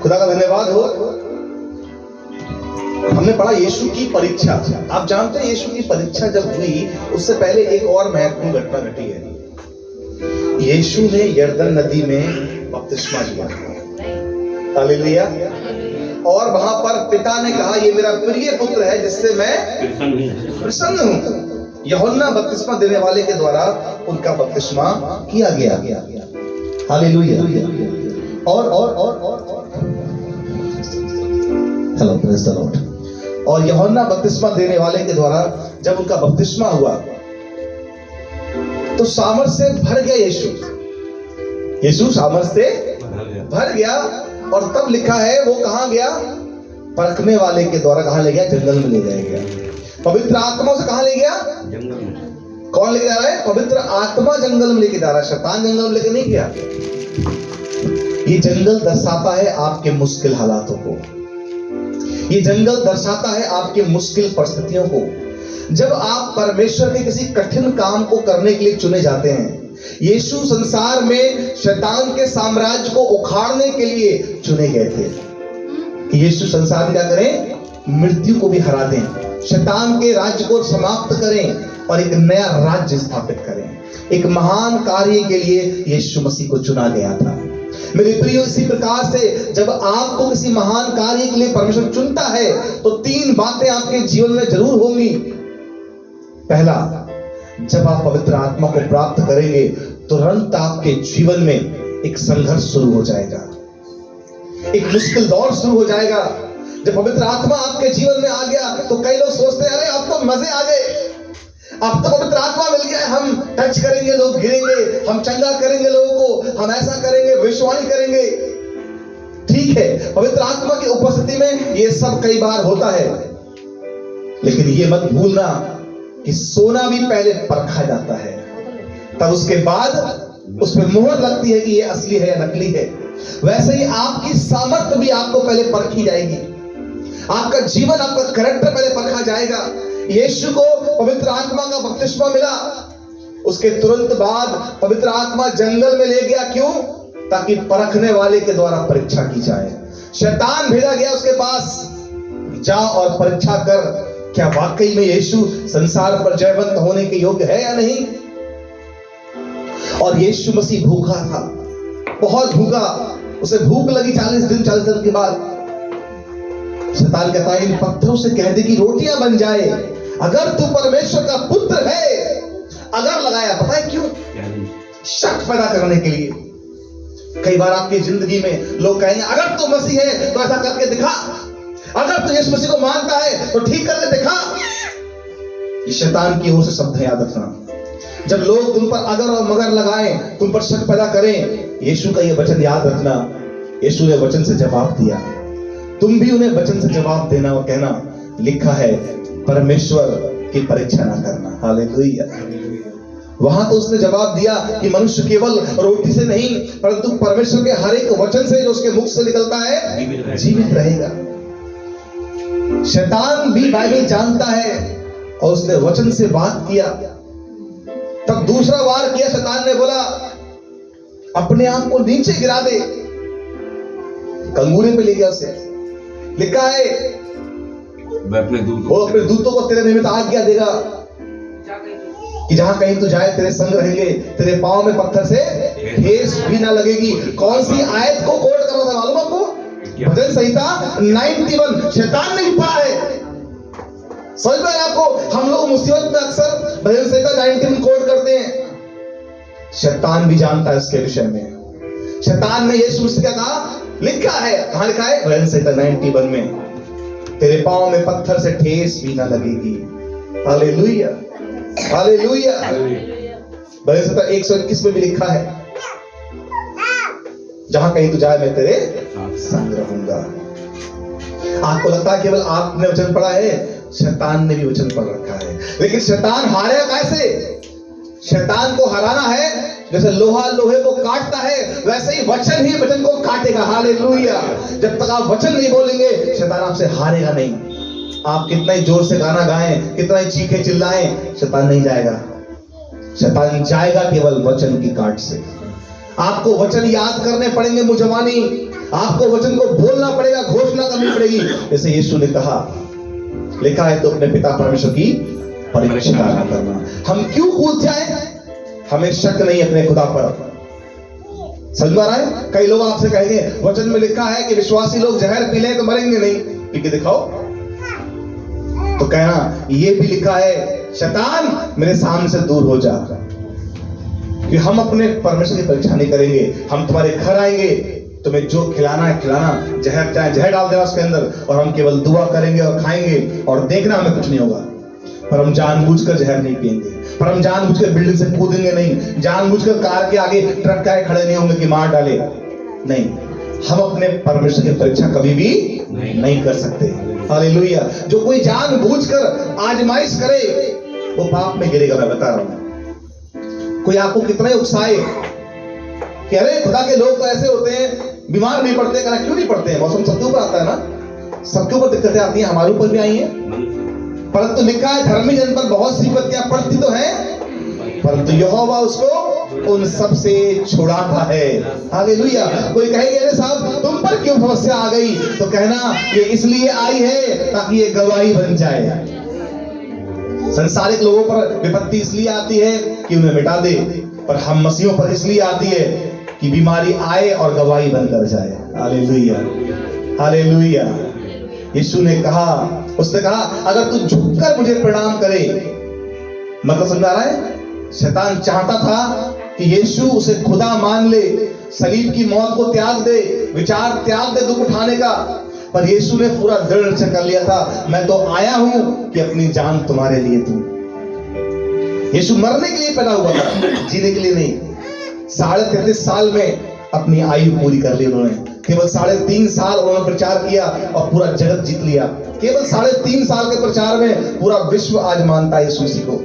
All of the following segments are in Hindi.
खुदा का धन्यवाद हो। हमने पढ़ा यीशु की परीक्षा। आप जानते हैं यीशु की परीक्षा जब हुई उससे पहले एक और महत्वपूर्ण घटना घटी है। यीशु ने यरदन नदी में बपतिस्मा लिया। हालेलुया। और वहां पर पिता ने कहा ये मेरा प्रिय पुत्र है जिससे मैं प्रसन्न हूं। यूहन्ना बपतिस्मा देने वाले के द्वारा उनका बपतिस्मा किया गया। Hallelujah. Hello praise the Lord. और यूहन्ना बपतिस्मा देने वाले के द्वारा जब उनका बपतिस्मा हुआ तो सामर्थ से भर गया यीशु सामर्थ से भर गया। और तब लिखा है वो कहां गया? परखने वाले के द्वारा कहां ले गया? जंगल में ले जाया गया। पवित्र आत्मा से कहां ले गया? जंगल में। कौन लेके जा रहा है? पवित्र आत्मा जंगल में लेके जा रहा है। शैतान जंगल में लेके नहीं गया। ये जंगल दर्शाता है आपके मुश्किल हालातों को। ये जंगल दर्शाता है आपके मुश्किल परिस्थितियों को। जब आप परमेश्वर के किसी कठिन काम को करने के लिए चुने जाते हैं। यीशु संसार में शैतान के साम्राज्य को उखाड़ने के लिए चुने गए थे कि यीशु संसार में क्या करें? मृत्यु को भी हरा दें, शैतान के राज्य को समाप्त करें और एक नया राज्य स्थापित करें। एक महान कार्य के लिए यीशु मसीह को चुना गया था। मेरे प्रियो, इसी प्रकार से जब आपको किसी महान कार्य के लिए परमेश्वर चुनता है तो 3 बातें आपके जीवन में जरूर होंगी। पहला, जब आप पवित्र आत्मा को प्राप्त करेंगे तुरंत आपके जीवन में एक संघर्ष शुरू हो जाएगा, एक मुश्किल दौर शुरू हो जाएगा। जब पवित्र आत्मा आपके जीवन में आ गया तो कई लोग सोचते हैं अरे अब तो मजे आ गए, अब तो पवित्र आत्मा मिल गया, हम टच करेंगे लोग गिरेंगे, हम चंगा करेंगे लोगों को, हम ऐसा करेंगे, भविष्यवाणी करेंगे। ठीक है, पवित्र आत्मा की उपस्थिति में ये सब कई बार होता है, लेकिन ये मत भूलना कि सोना भी पहले परखा जाता है, तब उसके बाद उसमें मोहर लगती है कि ये असली है या नकली है। वैसे ही आपकी सामर्थ्य भी आपको पहले परखी जाएगी, आपका जीवन, आपका कैरेक्टर पहले परखा जाएगा। यीशु को पवित्र आत्मा का बपतिस्मा मिला, उसके तुरंत बाद पवित्र आत्मा जंगल में ले गया। क्यों? ताकि परखने वाले के द्वारा परीक्षा की जाए। शैतान भेजा गया उसके पास, जा और परीक्षा कर, क्या वाकई में यीशु संसार पर जयवंत होने के योग्य है या नहीं। और यीशु मसीह भूखा था, बहुत भूखा, उसे भूख लगी 40 दिन के बाद। शैतान कहता है इन पत्थरों से कह दे कि रोटियां बन जाए, अगर तू परमेश्वर का पुत्र है। अगर लगाया, पता है क्यों? शक पैदा करने के लिए। कई बार आपकी जिंदगी में लोग कहेंगे अगर तू मसीह है तो ऐसा करके दिखा, अगर तू यीशु मसीह को मानता है तो ठीक करके दिखा। ये शैतान की ओर से शब्द याद रखना। जब लोग तुम पर अगर और मगर लगाएं, तुम पर शक पैदा करें, यीशु का ये वचन याद रखना। यीशु ने वचन से जवाब दिया, तुम भी उन्हें वचन से जवाब देना और कहना लिखा है परमेश्वर की परीक्षा ना करना। हालेलुया। वहां तो उसने जवाब दिया कि मनुष्य केवल रोटी से नहीं परंतु परमेश्वर के हर एक वचन से जो उसके मुख से निकलता है जीवित रहेगा। शैतान भी बाइबल जानता है और उसने वचन से बात किया। तब दूसरा वार किया, शैतान ने बोला अपने आप को नीचे गिरा दे, कंगूरे पे ले गया उसे। लिखा है वो अपने दूतों को तेरे निमित्त आज्ञा देगा कि जहां कहीं तू जाए तेरे संग रहेंगे, तेरे पांव में पत्थर से ठेस भी ना लगेगी। कौन सी आयत को कोट कर रहा था मालूम आपको? भजन संहिता 91। शैतान ने भी पढ़ा है, समझ में आया आपको? हम लोग मुसीबत में अक्सर भजन संहिता 91 कोट करते हैं, शैतान भी जानता है इसके विषय में। शैतान ने यीशु से क्या कहा? लिखा है, कहां लिखा है? भजन संहिता 91 में, तेरे पांव में पत्थर से ठेस भी ना लगेगी। Hallelujah, hallelujah. भजन संहिता 121 में भी लिखा है, जहां कहीं तू जाए मैं तेरे संग रहूंगा। आपको लगता है केवल आपने वचन पढ़ा है? शैतान ने भी वचन पढ़ रखा है। लेकिन शैतान हारेगा कैसे? शैतान को हराना है जैसे लोहा लोहे को काटता है, वैसे ही वचन ही वचन को काटेगा। हालेलुया। जब तक आप वचन नहीं बोलेंगे शैतान आपसे हारेगा नहीं। आप कितना ही जोर से गाना गाएं, कितना ही चीखे चिल्लाएं, शैतान नहीं जाएगा। शैतान जाएगा केवल वचन की काट से। आपको वचन याद करने पड़ेंगे मुजवानी, आपको वचन को बोलना पड़ेगा, घोषणा करनी पड़ेगी। जैसे यीशु ने कहा, लिखा है तो अपने पिता परमेश्वर की परीक्षा ना करना। हम क्यों कूद जाए? हमें शक नहीं अपने खुदा पर। समझ में आ रहा है? कई लोग आपसे कहेंगे वचन में लिखा है कि विश्वासी लोग जहर पी लें तो मरेंगे नहीं, पी के दिखाओ। तो कहना ये भी लिखा है शैतान मेरे सामने से दूर हो जा, कि हम अपने परमेश्वर की परीक्षा नहीं करेंगे। हम तुम्हारे घर आएंगे, तुम्हें जो खिलाना है खिलाना, जहर चाहे जहर डाल देना उसके अंदर, और हम केवल दुआ करेंगे और खाएंगे और देखना हमें कुछ नहीं होगा। पर हम जानबूझकर जहर नहीं पिएंगे, पर हम जानबूझकर बिल्डिंग से कूदेंगे नहीं, जानबूझकर कार के आगे ट्रक के आगे खड़े नहीं होंगे कि मार डाले नहीं। हम अपने परमेश्वर की परीक्षा कभी भी नहीं कर सकते। हालेलुया। जो कोई जानबूझकर आजमाइश करे वो पाप में गिरेगा। मैं बता रहा हूं, कोई आपको कितना ही उकसाए कि अरे खुदा के लोग तो ऐसे होते हैं, बीमार नहीं पड़ते, कहना क्यों नहीं पड़ते हैं? मौसम सबके ऊपर आता है ना, सबके ऊपर दिक्कतें आती हैं, हमारे ऊपर भी आई हैं। परंतु लिखा है धर्मी जन पर बहुत सी विपत्तियां पड़ती तो है, परंतु यहोवा उसको उन सब से छुड़ाता है। हालेलुया। कोई कहेगा अरे साहब तुम पर क्यों समस्या आ गई? तो कहना ये इसलिए आई है ताकि ये गवाही बन जाए। संसारिक लोगों पर विपत्ति इसलिए आती है कि उन्हें मिटा दे, पर हम मसीहों पर इसलिए आती है कि बीमारी आए और गवाही बनकर जाए। Hallelujah, hallelujah. यीशु ने कहा, उसने कहा अगर तू झुककर मुझे प्रणाम करे, मतलब समझ आ रहा है? शैतान चाहता था कि यीशु उसे खुदा मान ले, सलीब की मौत को त्याग दे, विचार त्याग दे दुख उठाने का। पर यीशु ने पूरा दृढ़ निश्चय कर लिया था, मैं तो आया हूं कि अपनी जान तुम्हारे लिए दूं। यीशु मरने के लिए पैदा हुआ था, जीने के लिए नहीं। 33.5 साल में अपनी आयु पूरी कर ली उन्होंने। केवल 3.5 साल उन्होंने प्रचार किया और पूरा जगत जीत लिया। केवल 3.5 साल के प्रचार में पूरा विश्व आज मानता है यीशु मसीह को।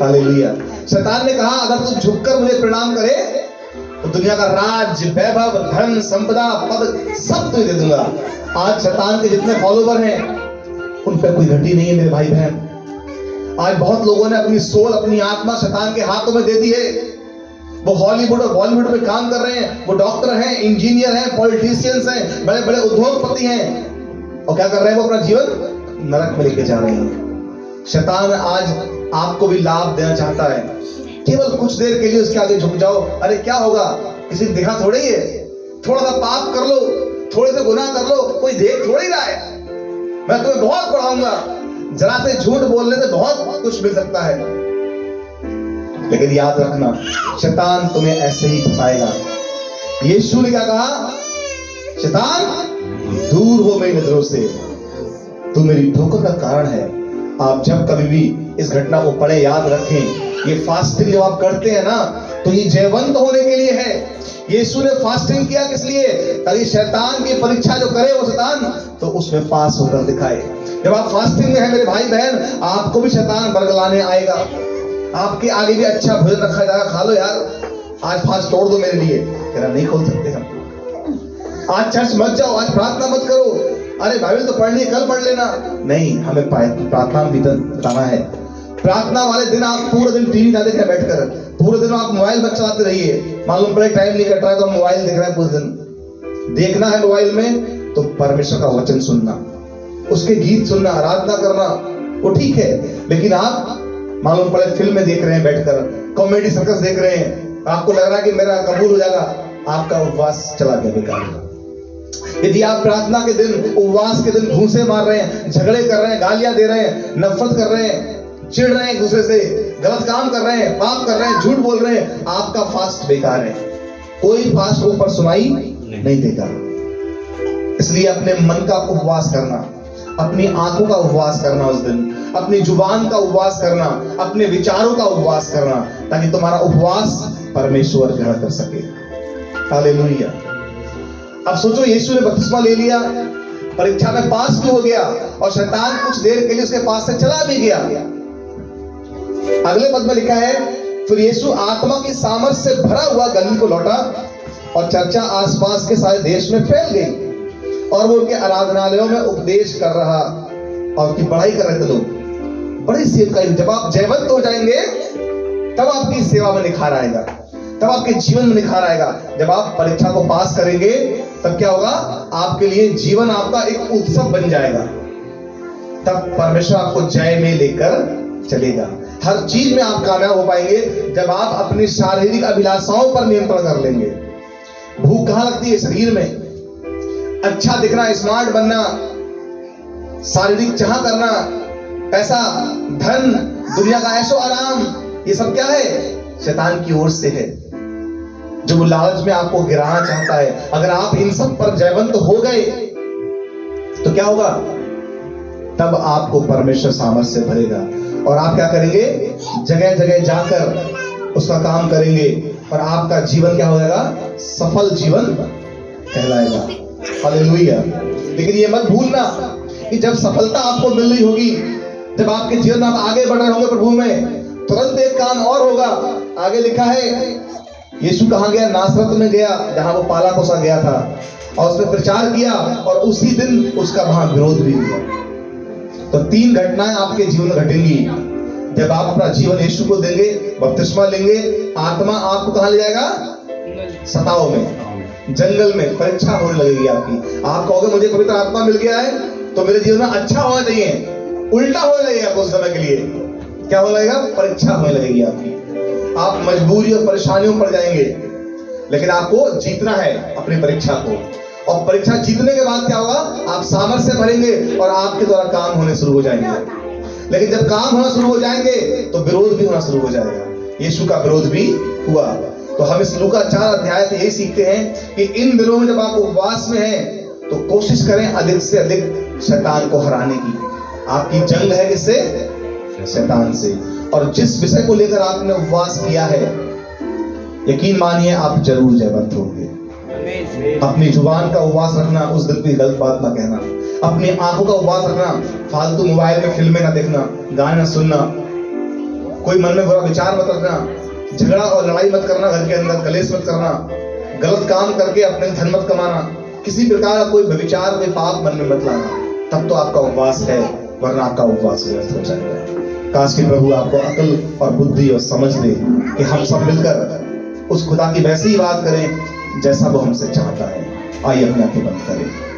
हालेलुया। शैतान ने कहा अगर तू झुककर मुझे प्रणाम करे तो दुनिया का राज, वैभव, धन, संपदा, पद सब तुझे दे दूंगा। आज शैतान के जितने फॉलोवर हैं उन पर कोई घटी नहीं है मेरे भाई बहन। आज बहुत लोगों ने अपनी सोल, अपनी आत्मा शैतान के हाथों में दे दी है। वो हॉलीवुड और बॉलीवुड में काम कर रहे हैं, वो डॉक्टर हैं, इंजीनियर हैं, पॉलिटिशियंस हैं, बड़े बड़े उद्योगपति हैं, और क्या कर रहे हैं? वो अपना जीवन नरक में लेके जा रहे हैं। शैतान आज आपको भी लाभ देना चाहता है, केवल कुछ देर के लिए उसके आगे झुक जाओ। अरे क्या होगा, किसी ने देखा थोड़ी है, थोड़ा सा पाप कर लो, थोड़े से गुनाह कर लो, कोई देख थोड़ी रहा है। मैं तुम्हें बहुत पढ़ाऊंगा, जरा से झूठ बोलने से बहुत कुछ मिल सकता है। लेकिन याद रखना शैतान तुम्हें ऐसे ही फंसाएगा। यीशु ने क्या कहा? शैतान दूर हो मेरी नजरों से, तू मेरी ठोकर का कारण है। आप जब कभी भी इस घटना को पढ़े याद रखें, ये फास्टिंग जब आप करते हैं ना तो ये जयवंत होने के लिए है। यीशु ने फास्टिंग किया किस लिए? ताकि शैतान की परीक्षा जो करे वो शैतान तो उसमें पास होकर दिखाए। जब आप फास्टिंग में हैं मेरे भाई बहन, आपको भी शैतान बरगलाने आएगा। आपके आगे भी अच्छा भोजन रखा जाएगा, खा लो यार, आज फास्ट तोड़ दो मेरे लिए। तेरा नहीं खोल सकते हम। आज चर्च मत जाओ, आज प्रार्थना मत करो, अरे बाइबल तो पढ़ ली, कल पढ़ लेना। नहीं, हमें प्रार्थना भी बताना है। प्रार्थना वाले दिन आप पूरे दिन टीवी ना देखें बैठकर, पूरे दिन आप मोबाइल मत चलाते रहिए। मालूम पड़े टाइम नहीं कट रहा है तो मोबाइल देख रहे हैं पूरे दिन। देखना है मोबाइल में तो परमेश्वर का वचन सुनना, उसके गीत सुनना, आराधना करना, वो ठीक है। लेकिन आप मालूम पड़े फिल्में देख रहे हैं बैठकर, कॉमेडी सर्कस देख रहे हैं, आपको लग रहा है कि मेरा कबूल हो जाएगा, आपका उपवास चला गया बेकार। यदि आप प्रार्थना के दिन, उपवास के दिन घूंसे मार रहे हैं, झगड़े कर रहे हैं, गालियां दे रहे हैं, नफरत कर रहे हैं, चिढ़ रहे हैं एक दूसरे से, गलत काम कर रहे हैं, पाप कर रहे हैं, झूठ बोल रहे हैं, आपका फास्ट बेकार है। कोई फास्ट ऊपर सुनाई नहीं देगा। इसलिए अपने मन का उपवास करना, अपनी आंखों का उपवास करना उस दिन, अपनी जुबान का उपवास करना, अपने विचारों का उपवास करना, ताकि तुम्हारा उपवास परमेश्वर ग्रहण कर सके। हालेलुया। अब सोचो, यीशु ने बपतिस्मा ले लिया, परीक्षा में पास भी हो गया, और शैतान कुछ देर के लिए उसके पास से चला भी गया। अगले पद में लिखा है, फिर यीशु आत्मा की सामर्थ से भरा हुआ गलील को लौटा, और चर्चा आसपास के सारे देश में फैल गई, और वो उनके आराधनालयों में उपदेश कर रहा, और उनकी पढ़ाई कर रहे थे लोग। बड़ी सेवकाई। जब आप जयवंत हो जाएंगे तब आपकी सेवा में निखार आएगा, तब आपके जीवन में निखार आएगा। जब आप परीक्षा को पास करेंगे तब क्या होगा, आपके लिए जीवन आपका एक उत्सव बन जाएगा। तब परमेश्वर आपको जय में लेकर चलेगा। हर चीज में आप कामयाब हो पाएंगे जब आप अपनी शारीरिक अभिलाषाओं पर नियंत्रण कर लेंगे। भूख कहां लगती है? शरीर में। अच्छा दिखना, स्मार्ट बनना, शारीरिक चाह करना, पैसा, धन, दुनिया का ऐशो आराम, ये सब क्या है? शैतान की ओर से है, जो वो लालच में आपको गिराना चाहता है। अगर आप इन सब पर जयवंत हो गए तो क्या होगा? तब आपको परमेश्वर सामर्थ से भरेगा और आप क्या करेंगे? जगह जगह जाकर उसका काम करेंगे और आपका जीवन क्या हो जाएगा? सफल जीवन कहलाएगा। हालेलुया। लेकिन ये मत भूलना कि जब सफलता आपको मिल रही होगी, जब आपके जीवन में आप आगे बढ़ रहे होंगे प्रभु में, तुरंत एक काम और होगा। आगे लिखा है, यीशु कहां गया? नासरत में गया, जहां वो पाला पोसा गया था, और उसने प्रचार किया और उसी दिन उसका वहां विरोध भी हुआ। तो 3 घटनाएं आपके जीवन में घटेंगी। जब आप अपना जीवन यीशु को देंगे, बपतिस्मा लेंगे, आत्मा आपको कहां ले जाएगा? सताओ में, जंगल में परीक्षा होने लगेगी आपकी। आप कहोगे मुझे पवित्र आत्मा मिल गया है तो मेरे जीवन में अच्छा होना चाहिए, उल्टा होने लगेगा कुछ समय के लिए। क्या होने लगेगा? परीक्षा होने लगेगी आपकी। आप मजबूरी और परेशानियों पर जाएंगे, लेकिन आपको जीतना है अपनी परीक्षा को। और परीक्षा जीतने के बाद क्या होगा? आप सामर्थ्य से भरेंगे और आपके द्वारा काम होने शुरू हो जाएंगे। लेकिन जब काम होना शुरू हो जाएंगे तो विरोध भी होना शुरू हो जाएगा। यीशु का विरोध भी हुआ। तो हम इस लूका 4 अध्याय से यही सीखते हैं कि इन दिनों में जब आप उपवास में हैं तो कोशिश करें अधिक से अधिक शैतान को हराने की। आपकी जंग है किससे? शैतान से। और जिस विषय को लेकर आपने उपवास किया है, यकीन मानिए आप जरूर जयवंत होंगे। अपनी जुबान का उपवास रखना, उस दिन की गलत बात ना कहना। अपनी आंखों का उपवास रखना, फालतू मोबाइल में फिल्में ना देखना, गाने ना सुनना, कोई मन में बुरा विचार मत रखना, झगड़ा और लड़ाई मत करना, घर के अंदर कलेश मत करना, गलत काम करके अपने धन मत कमाना, किसी प्रकार का कोई व्यभिचार, कोई पाप मन में मत लाना। तब तो आपका उपवास है, वरना आपका उपवास व्यर्थ हो जाएगा। काश कि प्रभु आपको अकल और बुद्धि और समझ दे कि हम सब मिलकर उस खुदा की वैसी ही बात करें जैसा वो हमसे चाहता है। आइए अपने आंखें बंद करें।